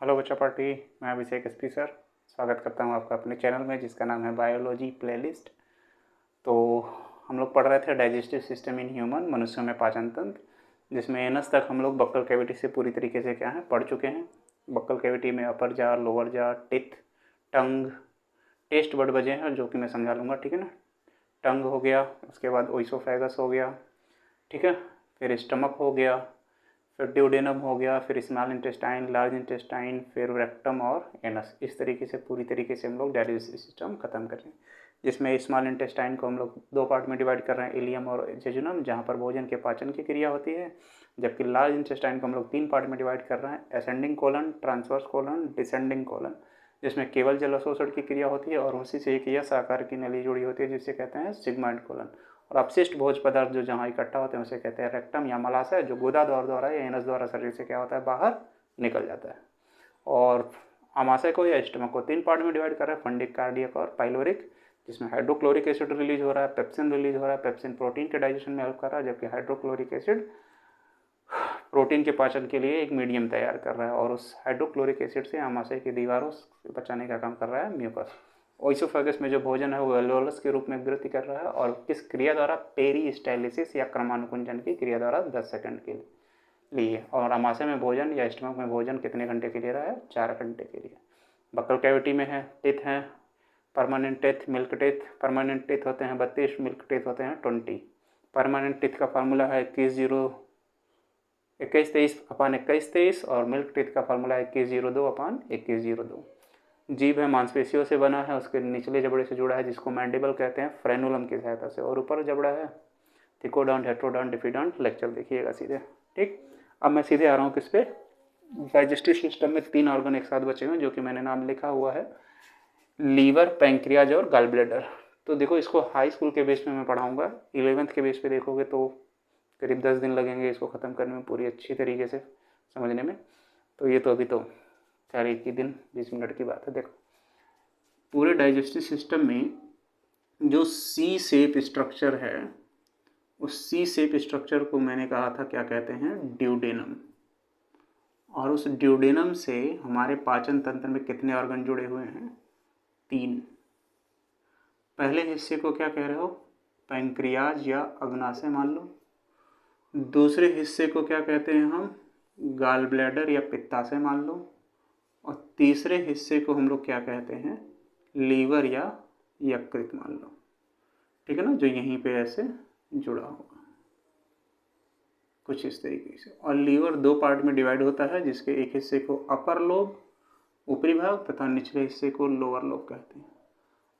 Hello बच्चा party, मैं अभिषेक SP sir स्वागत करता हूं आपका अपने चैनल में जिसका नाम है बायोलॉजी प्लेलिस्ट। तो हम लोग पढ़ रहे थे डाइजेस्टिव सिस्टम इन ह्यूमन, मनुष्यों में पाचन तंत्र, जिसमें एनस तक हम लोग बक्कल कैविटी से पूरी तरीके से क्या है पढ़ चुके हैं। बक्कल कैविटी में अपर जार, लोअर जार, टिथ, टंग, टेस्ट बर्ड बजे हैं जो कि मैं समझा लूँगा, ठीक है ना। टंग हो गया, उसके बाद ओइसोफेगस हो गया, ठीक है, फिर स्टमक हो गया, फिर ड्यूडेनम हो गया, फिर स्मॉल इंटेस्टाइन, लार्ज इंटेस्टाइन, फिर रेक्टम और एनस। इस तरीके से पूरी तरीके से हम लोग डाइजेस्टिव सिस्टम खत्म कर रहे हैं, जिसमें स्मॉल इंटेस्टाइन को हम लोग दो पार्ट में डिवाइड कर रहे हैं, इलियम और जेजुनम, जहाँ पर भोजन के पाचन की क्रिया होती है। जबकि लार्ज इंटेस्टाइन को हम लोग तीन पार्ट में डिवाइड कर रहे हैं, ascending colon, transverse colon, descending colon, जिसमें केवल जल अवशोषण की क्रिया होती है और उसी से एक यह आकार की नली जुड़ी होती है जिसे कहते हैं सिग्मॉइड कोलन। और अपशिष्ट भोज पदार्थ जो जहाँ इकट्ठा होते हैं उसे कहते हैं रेक्टम या मलाशय, जो गुदा द्वारा या एनस द्वारा शरीर से क्या होता है बाहर निकल जाता है। और आमाशय को या स्टमक को तीन पार्ट में डिवाइड कर रहे हैं, फंडिक, कार्डियक और पाइलोरिक, जिसमें हाइड्रोक्लोरिक एसिड रिलीज हो रहा है, पेप्सिन रिलीज हो रहा है। पेप्सिन प्रोटीन के डाइजेशन में हेल्प कर रहा है, जबकि हाइड्रोक्लोरिक एसिड प्रोटीन के पाचन के लिए एक मीडियम तैयार कर रहा है और उस हाइड्रोक्लोरिक एसिड से आमाशय की दीवारों से बचाने का काम कर रहा है म्यूकस। ओइसोफेगस में जो भोजन है वो एल्वेओलस के रूप में वृद्धि कर रहा है और किस क्रिया द्वारा, पेरिस्टाइलिसिस या क्रमानुकुंजन की क्रिया द्वारा 10 सेकंड के लिए। और आमाशय में भोजन या स्टमक में भोजन कितने घंटे के लिए रहा है? 4 घंटे के लिए। बक्कल कैविटी में है, टिथ हैं, permanent teeth, milk teeth. Permanent teeth होते हैं 32, मिल्क टिथ होते हैं 20। परमानेंट टिथ का फार्मूला है 2123/2123 और मिल्क टिथ का फार्मूला है 2102/2102। जीभ है, मांसपेशियों से बना है, उसके निचले जबड़े से जुड़ा है जिसको मैंडिबल कहते हैं फ्रेनुलम की सहायता से, और ऊपर जबड़ा है थिकोडॉन्ट, हेट्रोडॉन्ट, डिफिडॉन्ट। लेक्चर देखिएगा सीधे, ठीक। अब मैं सीधे आ रहा हूँ किस पे? डाइजेस्टिव सिस्टम में 3 ऑर्गन एक साथ बचे हुए जो कि मैंने नाम लिखा हुआ है, लीवर, पैंक्रियाज और गॉल ब्लैडर। तो देखो, इसको हाई स्कूल के बेस पे मैं पढ़ाऊँगा, 11th के बेस पे देखोगे तो करीब 10 दिन लगेंगे इसको ख़त्म करने में, पूरी अच्छी तरीके से समझने में। तो ये तो अभी तो 4-1 दिन 20 मिनट की बात है। देखो, पूरे डाइजेस्टिव सिस्टम में जो सी शेप स्ट्रक्चर है, उस सी शेप स्ट्रक्चर को मैंने कहा था क्या कहते हैं? ड्यूडेनम। और उस ड्यूडेनम से हमारे पाचन तंत्र में कितने ऑर्गन जुड़े हुए हैं? 3। पहले हिस्से को क्या कह रहे हो? पैंक्रियाज या अग्नाशय मान लो। दूसरे हिस्से को क्या कहते हैं हम? गॉल ब्लैडर या पित्ताशय मान लो। और तीसरे हिस्से को हम लोग क्या कहते हैं? लीवर या यकृत मान लो, ठीक है ना, जो यहीं पे ऐसे जुड़ा होगा कुछ इस तरीके से। और लीवर 2 पार्ट में डिवाइड होता है, जिसके एक हिस्से को अपर लोब, ऊपरी भाग, तथा निचले हिस्से को लोअर लोब कहते हैं।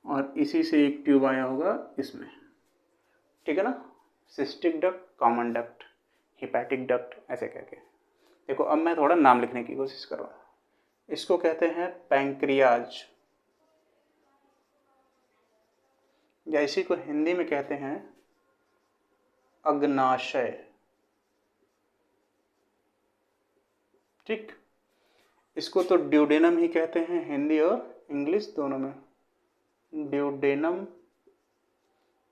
और इसी से एक ट्यूब आया होगा इसमें, ठीक है ना, cystic duct, common duct, hepatic duct, ऐसे करके। देखो, अब मैं थोड़ा नाम लिखने की कोशिश कर रहा हूँ। इसको कहते हैं पैंक्रियाज, या इसी को हिंदी में कहते हैं अग्नाशय, ठीक। इसको तो ड्यूडेनम ही कहते हैं, हिंदी और इंग्लिश दोनों में। ड्यूडेनम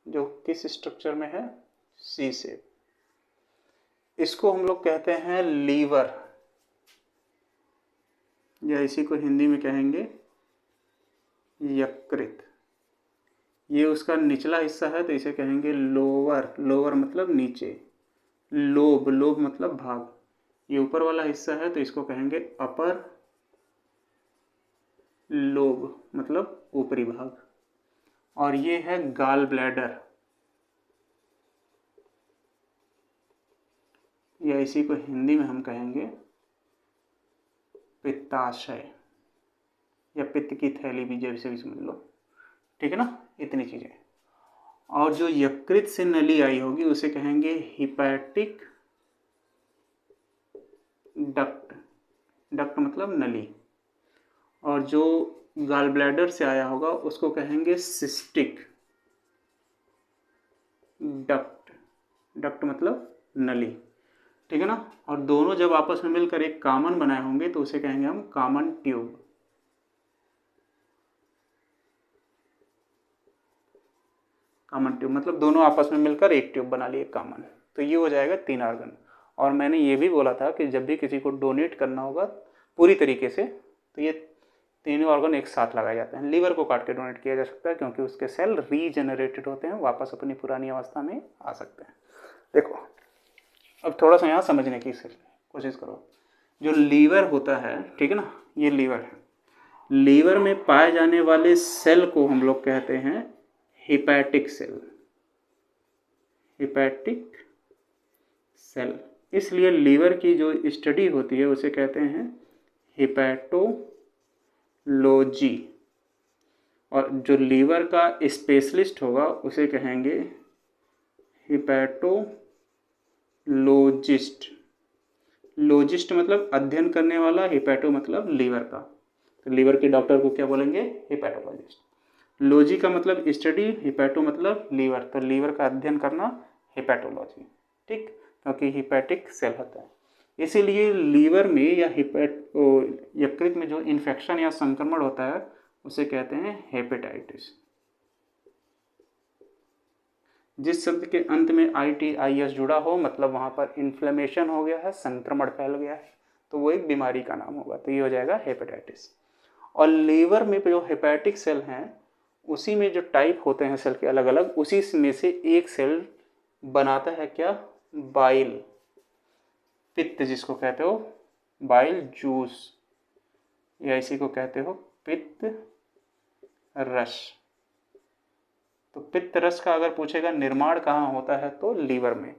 जो किस स्ट्रक्चर में है? सी शेप। इसको हम लोग कहते हैं लीवर, या इसी को हिंदी में कहेंगे यकृत। ये उसका निचला हिस्सा है तो इसे कहेंगे लोअर। लोअर मतलब नीचे, लोब, लोब मतलब भाग। ये ऊपर वाला हिस्सा है तो इसको कहेंगे अपर लोब, मतलब ऊपरी भाग। और ये है गॉल ब्लैडर, या इसी को हिंदी में हम कहेंगे पित्ताशय, या पित्त की थैली भी जैसे भी समझ लो, ठीक है ना। इतनी चीजें। और जो यकृत से नली आई होगी उसे कहेंगे हिपैटिक डक्ट। डक्ट मतलब नली। और जो गॉल ब्लैडर से आया होगा उसको कहेंगे सिस्टिक डक्ट। डक्ट मतलब नली, ठीक है ना। और दोनों जब आपस में मिलकर एक कॉमन बनाए होंगे तो उसे कहेंगे हम कॉमन ट्यूब। कॉमन ट्यूब मतलब दोनों आपस में मिलकर एक ट्यूब बना लिए कॉमन। तो ये हो जाएगा 3 ऑर्गन। और मैंने ये भी बोला था कि जब भी किसी को डोनेट करना होगा पूरी तरीके से। तो ये तीनों ऑर्गन एक साथ लगाए जाते हैं। लीवर को काट के डोनेट किया जा सकता है क्योंकि उसके सेल रीजनरेटेड होते हैं, वापस अपनी पुरानी अवस्था में आ सकते हैं। देखो अब थोड़ा सा यहाँ समझने की कोशिश करो। जो लीवर होता है, ठीक है ना, ये लीवर है। लीवर में पाए जाने वाले सेल को हम लोग कहते हैं हेपेटिक सेल। हेपेटिक सेल, इसलिए लीवर की जो स्टडी होती है उसे कहते हैं हेपेटोलॉजी, और जो लीवर का स्पेशलिस्ट होगा उसे कहेंगे हेपेटोलॉजिस्ट। लॉजिस्ट मतलब अध्ययन करने वाला, हेपेटो मतलब लीवर का, तो लीवर के डॉक्टर को क्या बोलेंगे? हेपेटोलॉजिस्ट। लॉजी का मतलब स्टडी, हेपेटो मतलब लीवर, तो लीवर का अध्ययन करना हेपेटोलॉजी, ठीक, क्योंकि हेपेटिक सेल होता है। इसीलिए लीवर में या यकृत में जो इन्फेक्शन या संक्रमण होता है उसे कहते हैं हेपेटाइटिस। जिस शब्द के अंत में ITIS जुड़ा हो मतलब वहाँ पर इन्फ्लेमेशन हो गया है, संक्रमण फैल गया है, तो वो एक बीमारी का नाम होगा, तो ये हो जाएगा हेपेटाइटिस। और लीवर में जो हेपेटिक सेल हैं उसी में जो टाइप होते हैं सेल के अलग अलग, उसी में से एक सेल बनाता है क्या? बाइल, पित्त जिसको कहते हो, बाइल जूस, या इसी को कहते हो पित्त रस। तो पित्त रस का अगर पूछेगा निर्माण कहाँ होता है तो लीवर में,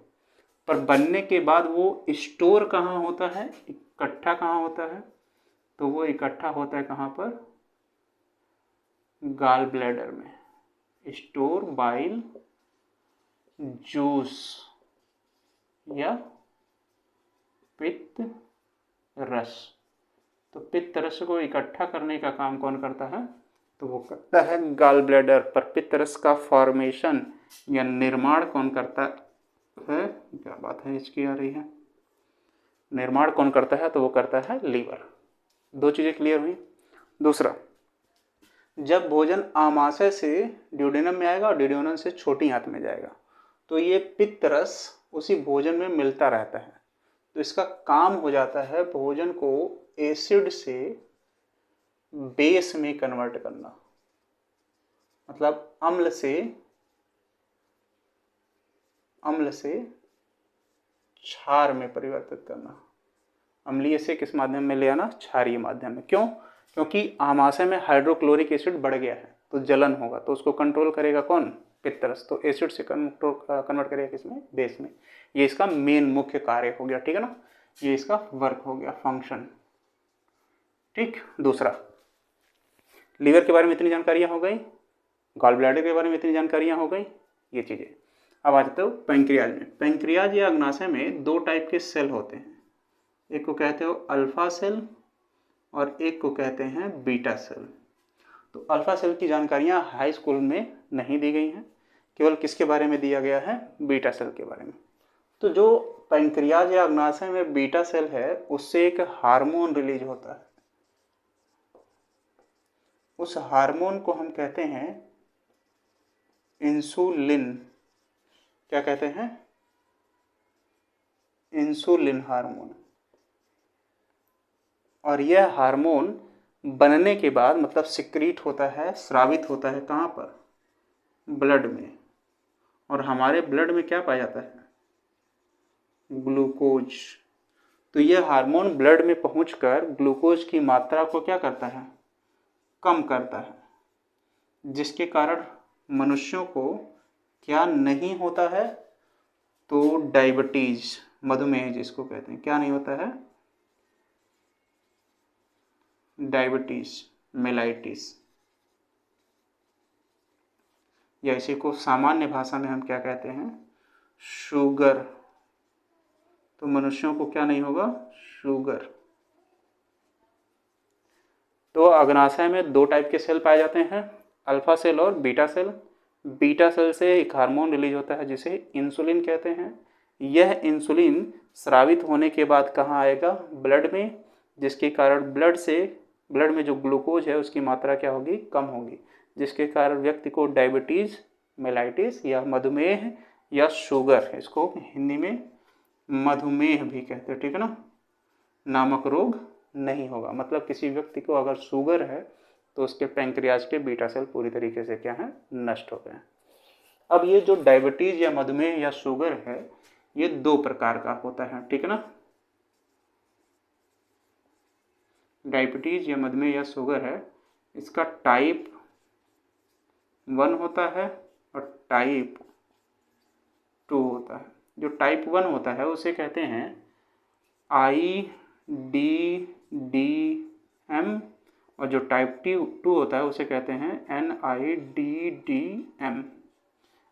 पर बनने के बाद वो स्टोर कहाँ होता है, इकट्ठा कहाँ होता है, तो वो इकट्ठा होता है कहाँ पर? गाल ब्लैडर में। स्टोर बाइल जूस या पित्त रस। तो पित्त रस को इकट्ठा करने का काम कौन करता है? तो वो करता है गाल ब्लैडर। पर पित्त रस का फॉर्मेशन या निर्माण कौन करता है? क्या बात है इसकी आ रही है, निर्माण कौन करता है? तो वो करता है लीवर। दो चीज़ें क्लियर हुई। दूसरा, जब भोजन आमाशय से ड्यूडेनम में आएगा और ड्यूडेनम से छोटी आंत में जाएगा तो ये पित्त रस उसी भोजन में मिलता रहता है, तो इसका काम हो जाता है भोजन को एसिड से बेस में कन्वर्ट करना, मतलब अम्ल से क्षार में परिवर्तित करना। अम्लीय से किस माध्यम में ले आना? क्षारीय माध्यम में। क्यों? क्योंकि आमाशय में हाइड्रोक्लोरिक एसिड बढ़ गया है तो जलन होगा, तो उसको कंट्रोल करेगा कौन? पित्त रस। तो एसिड से कन्वर्ट करेगा किसमें? बेस में। ये इसका मेन मुख्य कार्य हो गया, ठीक है ना, ये इसका वर्क हो गया, फंक्शन, ठीक। दूसरा, लीवर के बारे में इतनी जानकारियां हो गई, गॉल ब्लैडर के बारे में इतनी जानकारियां हो गई, ये चीज़ें। अब आ जाते हो पैंक्रियाज में। पैंक्रियाज या अग्नाशय में दो टाइप के सेल होते हैं, एक को कहते हो अल्फा सेल और एक को कहते हैं बीटा सेल। तो अल्फा सेल की जानकारियां हाई स्कूल में नहीं दी गई हैं, केवल किसके बारे में दिया गया है? बीटा सेल के बारे में। तो जो पैंक्रियाज या अग्नाशय में बीटा सेल है उससे एक हार्मोन रिलीज होता है, उस हार्मोन को हम कहते हैं इंसुलिन। क्या कहते हैं? Insulin hormone. और यह हार्मोन बनने के बाद मतलब सिक्रीट होता है, स्रावित होता है कहाँ पर? ब्लड में। और हमारे ब्लड में क्या पाया जाता है? ग्लूकोज। तो यह हार्मोन ब्लड में पहुंचकर ग्लूकोज की मात्रा को क्या करता है? कम करता है, जिसके कारण मनुष्यों को क्या नहीं होता है? तो डायबिटीज, मधुमेह जिसको कहते हैं, क्या नहीं होता है? डायबिटीज, मेलाइटिस, या इसी को सामान्य भाषा में हम क्या कहते हैं? शुगर। तो मनुष्यों को क्या नहीं होगा? शुगर। तो अग्नाशय में दो टाइप के सेल पाए जाते हैं, अल्फा सेल और बीटा सेल। बीटा सेल से एक हार्मोन रिलीज होता है जिसे इंसुलिन कहते हैं। यह इंसुलिन स्रावित होने के बाद कहाँ आएगा? ब्लड में, जिसके कारण ब्लड में जो ग्लूकोज है उसकी मात्रा क्या होगी? कम होगी, जिसके कारण व्यक्ति को डायबिटीज़, मेलाइटिस या मधुमेह या शुगर, इसको हिंदी में मधुमेह भी कहते हैं, ठीक है ना, नामक रोग नहीं होगा। मतलब किसी व्यक्ति को अगर शुगर है तो उसके पैंक्रियाज के बीटा सेल पूरी तरीके से क्या है, नष्ट हो गए। अब ये जो डायबिटीज या मधुमेह या शुगर है ये 2 प्रकार का होता है, ठीक है ना। डायबिटीज या मधुमेह या शुगर है, इसका टाइप 1 होता है और टाइप 2 होता है। जो टाइप 1 होता है उसे कहते हैं IDDM और जो टाइप 2 होता है उसे कहते हैं NIDDM।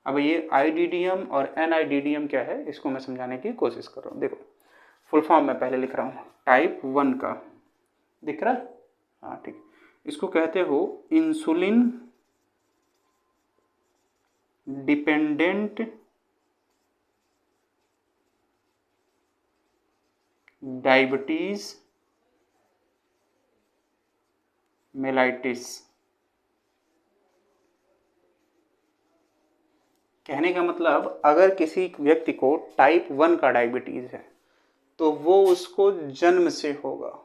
अब ये IDDM और NIDDM क्या है इसको मैं समझाने की कोशिश कर रहा हूँ। देखो फुल फॉर्म मैं पहले लिख रहा हूँ। टाइप 1 का दिख रहा है, हाँ ठीक। इसको कहते हो इंसुलिन डिपेंडेंट डायबिटीज मेलाइटिस। कहने का मतलब अगर किसी व्यक्ति को टाइप 1 का डायबिटीज है तो वो उसको जन्म से होगा,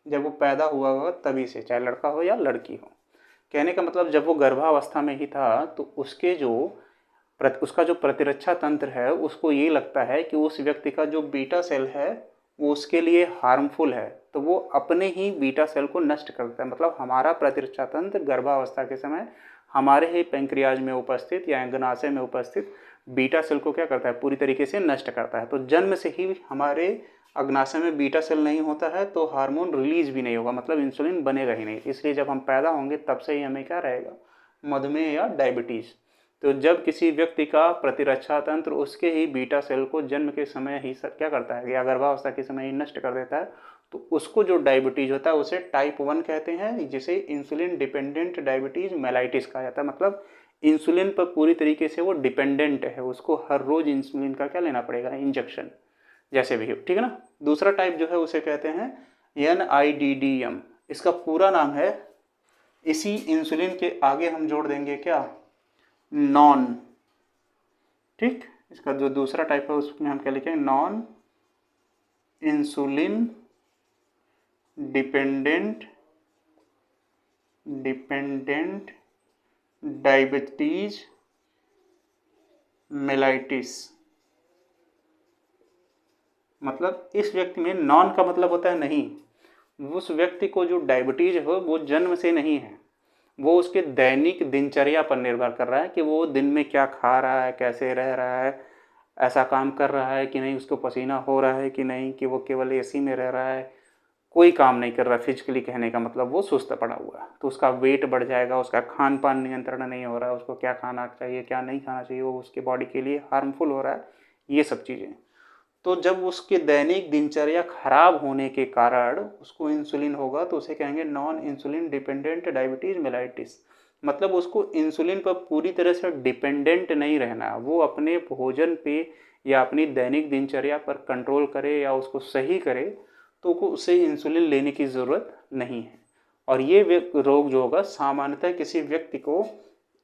जब वो पैदा हुआ होगा तभी से, चाहे लड़का हो या लड़की हो। कहने का मतलब जब वो गर्भावस्था में ही था तो उसका जो प्रतिरक्षा तंत्र है उसको ये लगता है कि उस व्यक्ति का जो बीटा सेल है वो उसके लिए हार्मफुल है, तो वो अपने ही बीटा सेल को नष्ट करता है। मतलब हमारा प्रतिरक्षा तंत्र गर्भावस्था के समय हमारे ही पैंक्रियाज में उपस्थित या अंगनाशय में उपस्थित बीटा सेल को क्या करता है, पूरी तरीके से नष्ट करता है। तो जन्म से ही हमारे अग्नाशय में बीटा सेल नहीं होता है तो हार्मोन रिलीज भी नहीं होगा, मतलब इंसुलिन बनेगा ही नहीं। इसलिए जब हम पैदा होंगे तब से ही हमें क्या रहेगा, मधुमेह या डायबिटीज़। तो जब किसी व्यक्ति का प्रतिरक्षा तंत्र उसके ही बीटा सेल को जन्म के समय ही क्या करता है या गर्भावस्था के समय ही नष्ट कर देता है, तो उसको जो डायबिटीज़ होता है उसे टाइप 1 कहते हैं, जिसे इंसुलिन डिपेंडेंट डायबिटीज़ मेलाइटिस कहा जाता है। मतलब इंसुलिन पर पूरी तरीके से वो डिपेंडेंट है, उसको हर रोज़ इंसुलिन का क्या लेना पड़ेगा, इंजेक्शन, जैसे भी हो, ठीक है ना। दूसरा टाइप जो है उसे कहते हैं NIDDM। इसका पूरा नाम है, इसी इंसुलिन के आगे हम जोड़ देंगे क्या, नॉन, ठीक। इसका जो दूसरा टाइप है उसमें हम क्या लिखेंगे, non insulin dependent diabetes mellitus. मतलब इस व्यक्ति में नॉन का मतलब होता है नहीं, उस व्यक्ति को जो डायबिटीज है वो जन्म से नहीं है, वो उसके दैनिक दिनचर्या पर निर्भर कर रहा है कि वो दिन में क्या खा रहा है, कैसे रह रहा है, ऐसा काम कर रहा है कि नहीं, उसको पसीना हो रहा है कि नहीं, कि वो केवल एसी में रह रहा है, कोई काम नहीं कर रहा फिजिकली। कहने का मतलब वो सुस्त पड़ा हुआ है, तो उसका वेट बढ़ जाएगा, उसका खान पान नियंत्रण नहीं हो रहा है, उसको क्या खाना चाहिए क्या नहीं खाना चाहिए, वो उसके बॉडी के लिए हार्मफुल हो रहा है, ये सब चीज़ें। तो जब उसके दैनिक दिनचर्या खराब होने के कारण उसको इंसुलिन होगा तो उसे कहेंगे non insulin dependent diabetes mellitus. मतलब उसको इंसुलिन पर पूरी तरह से डिपेंडेंट नहीं रहना, वो अपने भोजन पे या अपनी दैनिक दिनचर्या पर कंट्रोल करे या उसको सही करे तो उसे इंसुलिन लेने की ज़रूरत नहीं है। और ये रोग जो होगा सामान्यतः किसी व्यक्ति को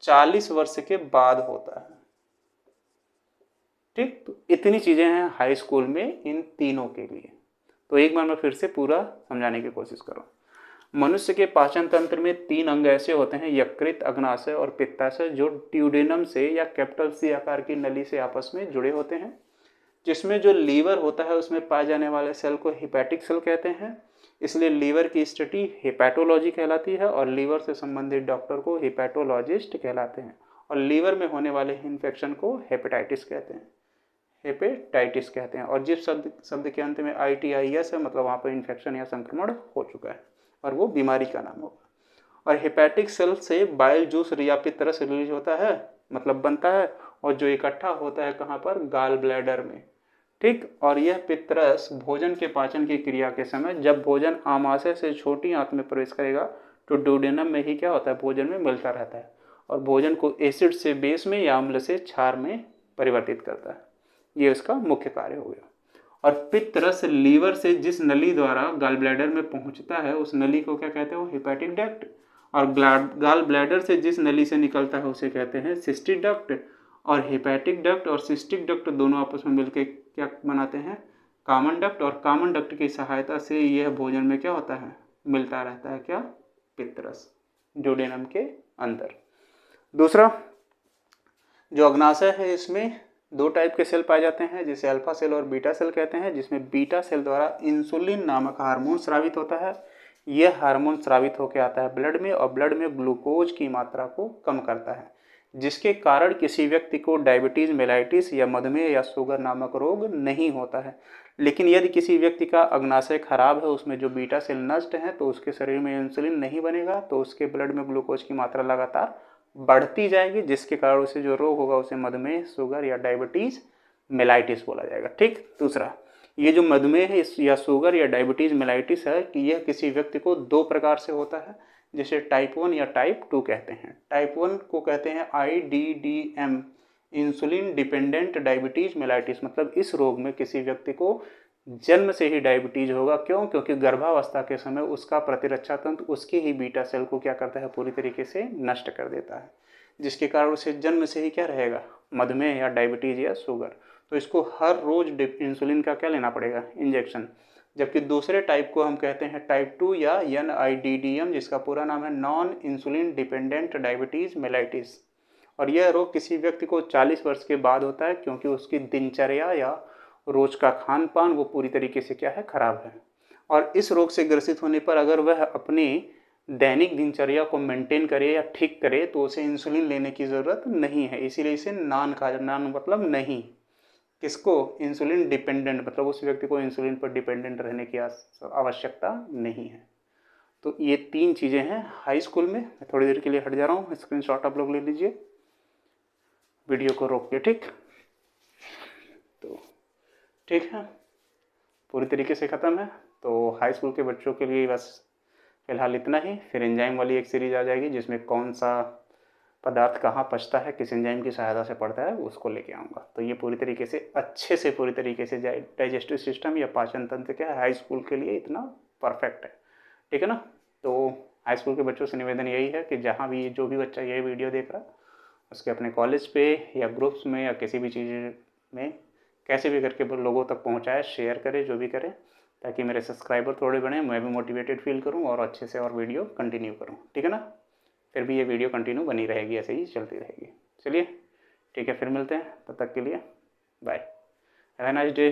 40 वर्ष के बाद होता है, ठीक। तो इतनी चीज़ें हैं हाई स्कूल में इन तीनों के लिए। तो एक बार मैं फिर से पूरा समझाने की कोशिश करूँ। मनुष्य के पाचन तंत्र में 3 अंग ऐसे होते हैं, यकृत, अग्नाशय और पित्ताशय, जो ड्यूडेनम से या कैपिटल C आकार की नली से आपस में जुड़े होते हैं। जिसमें जो लीवर होता है उसमें पाए जाने वाले सेल को हिपैटिक सेल कहते हैं, इसलिए लीवर की स्टडी हेपेटोलॉजी कहलाती है और लीवर से संबंधित डॉक्टर को हेपेटोलॉजिस्ट कहलाते हैं। और लीवर में होने वाले इन्फेक्शन को हेपेटाइटिस कहते हैं, हेपेटाइटिस कहते हैं। और जिस शब्द के अंत में ITIS है मतलब वहाँ पर इन्फेक्शन या संक्रमण हो चुका है और वो बीमारी का नाम होगा। और हेपेटिक सेल से बाइल जूस या पित्तरस रिलीज होता है, मतलब बनता है, और जो इकट्ठा होता है कहाँ पर, गाल ब्लैडर में, ठीक। और यह पित्तरस भोजन के पाचन की क्रिया के समय जब भोजन आमाशय से छोटी आंत में प्रवेश करेगा तो ड्यूडेनम में ही क्या होता है, भोजन में मिलता रहता है और भोजन को एसिड से बेस में या अम्ल से क्षार में परिवर्तित करता है। ये उसका मुख्य कार्य हो गया। और पित्तरस लीवर से जिस नली द्वारा गाल ब्लैडर में पहुंचता है उस नली को क्या कहते हैं, वो हेपेटिक डक्ट। और गाल ब्लैडर से जिस नली से निकलता है उसे कहते हैं सिस्टिक डक्ट। और हेपेटिक डक्ट और सिस्टिक डक्ट दोनों आपस में मिलकर क्या बनाते हैं, कॉमन डक्ट, और कॉमन डक्ट की सहायता से यह भोजन में क्या होता है, मिलता रहता है क्या, पित्तरस ड्यूडेनम के अंदर। दूसरा जो अग्नाशय है, इसमें दो टाइप के सेल पाए जाते हैं जिसे अल्फा सेल और बीटा सेल कहते हैं, जिसमें बीटा सेल द्वारा इंसुलिन नामक हार्मोन स्रावित होता है। यह हार्मोन स्रावित होकर आता है ब्लड में और ब्लड में ग्लूकोज की मात्रा को कम करता है, जिसके कारण किसी व्यक्ति को डायबिटीज, मेलाइटिस या मधुमेह या शुगर नामक रोग नहीं होता है। लेकिन यदि किसी व्यक्ति का अग्नाशय खराब है, उसमें जो बीटा सेल नष्ट है, तो उसके शरीर में इंसुलिन नहीं बनेगा, तो उसके ब्लड में ग्लूकोज की मात्रा लगातार बढ़ती जाएगी, जिसके कारण उसे जो रोग होगा उसे मधुमेह, शुगर या डायबिटीज, मेलाइटिस बोला जाएगा। ठीक। दूसरा, ये जो मधुमेह है या शुगर या डायबिटीज मेलाइटिस है कि यह किसी व्यक्ति को दो प्रकार से होता है, जिसे टाइप 1 या टाइप 2 कहते हैं। टाइप 1 को कहते हैं IDDM, insulin dependent diabetes mellitus, मतलब इस रोग में किसी व्यक्ति को जन्म से ही डायबिटीज होगा। क्यों? क्योंकि गर्भावस्था के समय उसका प्रतिरक्षा तंत्र उसकी ही बीटा सेल को क्या करता है, पूरी तरीके से नष्ट कर देता है, जिसके कारण उसे जन्म से ही क्या रहेगा, मधुमेह या डायबिटीज या शुगर। तो इसको हर रोज इंसुलिन का क्या लेना पड़ेगा, इंजेक्शन। जबकि दूसरे टाइप को हम कहते हैं टाइप 2 या NIDDM, जिसका पूरा नाम है non insulin dependent diabetes mellitus. और यह रोग किसी व्यक्ति को 40 वर्ष के बाद होता है, क्योंकि उसकी दिनचर्या या रोज का खान पान वो पूरी तरीके से क्या है, खराब है। और इस रोग से ग्रसित होने पर अगर वह अपनी दैनिक दिनचर्या को मेंटेन करे या ठीक करे तो उसे इंसुलिन लेने की ज़रूरत नहीं है। इसीलिए इसे नॉन कहा, नॉन मतलब नहीं, किसको, इंसुलिन डिपेंडेंट, मतलब उस व्यक्ति को इंसुलिन पर डिपेंडेंट रहने की आवश्यकता नहीं है। तो ये तीन चीज़ें हैं हाई स्कूल में। मैं थोड़ी देर के लिए हट जा रहा हूँ, स्क्रीनशॉट आप लोग ले लीजिए वीडियो को रोक के। ठीक, तो ठीक है, पूरी तरीके से ख़त्म है। तो हाई स्कूल के बच्चों के लिए बस फिलहाल इतना ही। फिर एंजाइम वाली एक सीरीज आ जाएगी जिसमें कौन सा पदार्थ कहाँ पचता है, किस एंजाइम की सहायता से पड़ता है, उसको लेके आऊँगा। तो ये पूरी तरीके से अच्छे से पूरी तरीके से डाइजेस्टिव सिस्टम या पाचन तंत्र क्या है, हाई स्कूल के लिए इतना परफेक्ट है। ठीक है ना। तो हाई स्कूल के बच्चों से निवेदन यही है कि जहाँ भी जो भी बच्चा ये वीडियो देख रहा है उसके अपने कॉलेज पे या ग्रुप्स में या किसी भी चीज़ में कैसे भी करके लोगों तक पहुँचाए, शेयर करे, जो भी करें, ताकि मेरे सब्सक्राइबर थोड़े बढ़ें, मैं भी मोटिवेटेड फील करूँ और अच्छे से और वीडियो कंटिन्यू करूँ। ठीक है ना। फिर भी ये वीडियो कंटिन्यू बनी रहेगी, ऐसे ही चलती रहेगी। चलिए ठीक है, फिर मिलते हैं, तब तक के लिए bye, have a nice day.